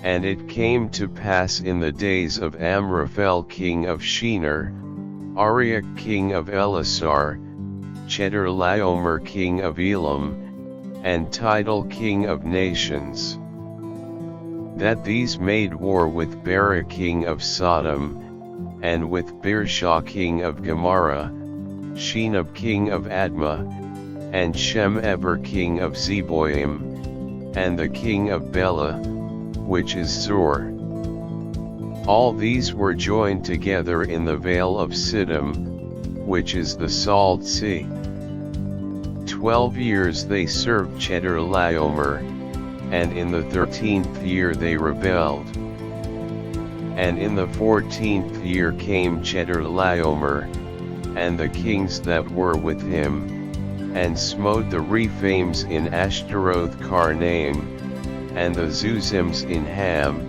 And it came to pass in the days of Amraphel king of Shinar, Arioch king of Elasar, Chedorlaomer king of Elam, and Tidal king of nations, that these made war with Bera king of Sodom, and with Birsha king of Gomorrah, Shenab king of Admah, and Shem-eber king of Zeboim, and the king of Bela, which is Zor. All these were joined together in the vale of Siddim, which is the Salt Sea. 12 years they served Chedorlaomer, and in the 13th year they rebelled. And in the 14th year came Chedorlaomer, and the kings that were with him, and smote the Rephaims in Ashtaroth Karnaim, and the Zuzims in Ham,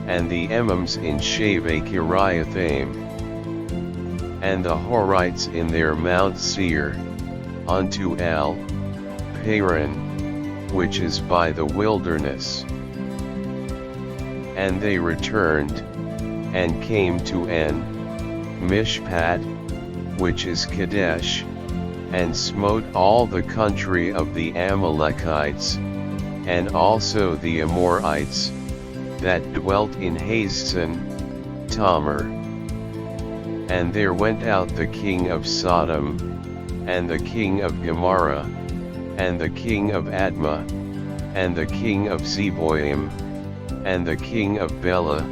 and the Emims in Shaveh Kiriathaim, and the Horites in their Mount Seir, unto El Paran, which is by the wilderness. And they returned, and came to En Mishpat, which is Kadesh, and smote all the country of the Amalekites, and also the Amorites, that dwelt in Hazazon Tamar. And there went out the king of Sodom, and the king of Gomorrah, and the king of Admah, and the king of Zeboim, and the king of Bela,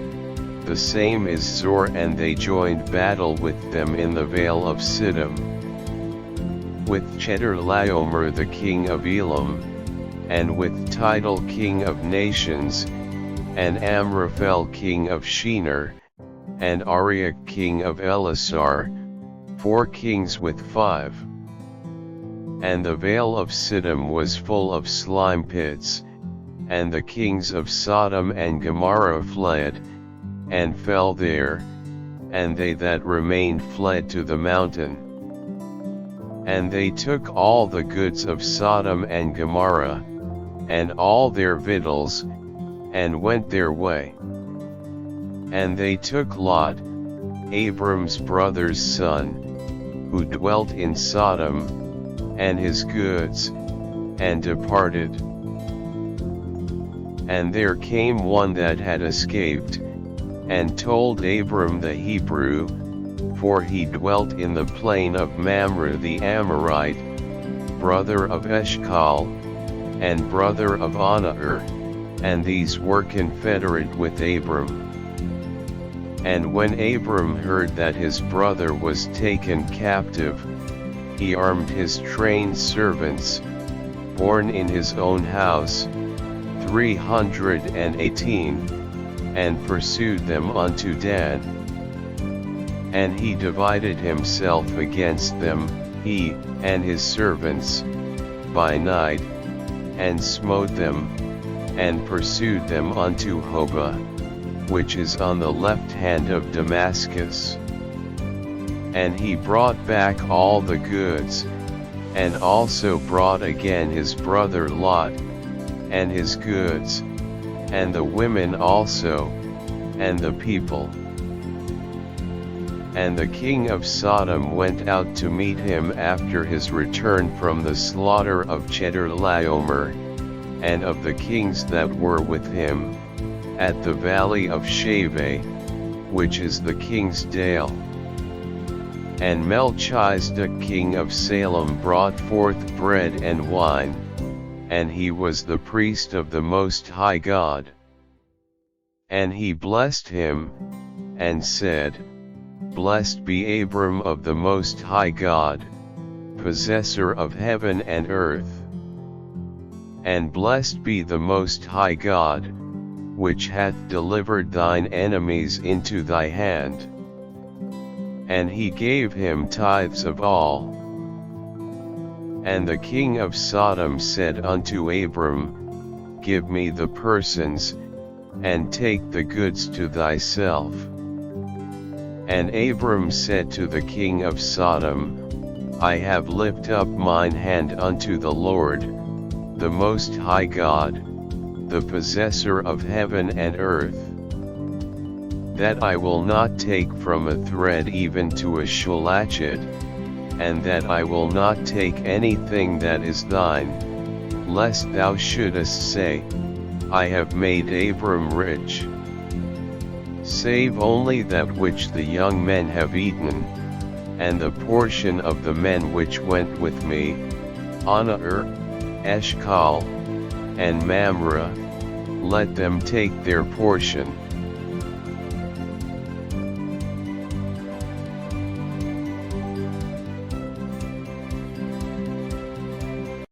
the same is Zor, and they joined battle with them in the vale of Siddim, with Chedorlaomer the king of Elam, and with Tidal king of nations, and Amraphel king of Shinar, and Arioch king of Elasar, 4 kings with 5. And the vale of Siddim was full of slime pits, and the kings of Sodom and Gomorrah fled, and fell there, and they that remained fled to the mountain. And they took all the goods of Sodom and Gomorrah, and all their victuals, and went their way. And they took Lot, Abram's brother's son, who dwelt in Sodom, and his goods, and departed. And there came one that had escaped, and told Abram the Hebrew, for he dwelt in the plain of Mamre the Amorite, brother of Eshcol, and brother of Anaer, and these were confederate with Abram. And when Abram heard that his brother was taken captive, he armed his trained servants, born in his own house, 318, and pursued them unto Dan. And he divided himself against them, he, and his servants, by night, and smote them, and pursued them unto Hobah, which is on the left hand of Damascus. And he brought back all the goods, and also brought again his brother Lot, and his goods, and the women also, and the people. And the king of Sodom went out to meet him after his return from the slaughter of Chedorlaomer, and of the kings that were with him, at the valley of Shaveh, which is the king's dale. And Melchizedek king of Salem brought forth bread and wine, and he was the priest of the Most High God. And he blessed him, and said, Blessed be Abram of the Most High God, possessor of heaven and earth. And blessed be the Most High God, which hath delivered thine enemies into thy hand. And he gave him tithes of all. And the king of Sodom said unto Abram, Give me the persons, and take the goods to thyself. And Abram said to the king of Sodom, I have lifted up mine hand unto the Lord, the Most High God, the possessor of heaven and earth, that I will not take from a thread even to a shilachet, and that I will not take anything that is thine, lest thou shouldest say, I have made Abram rich. Save only that which the young men have eaten, and the portion of the men which went with me, Anah, Eshcol, and Mamre, let them take their portion.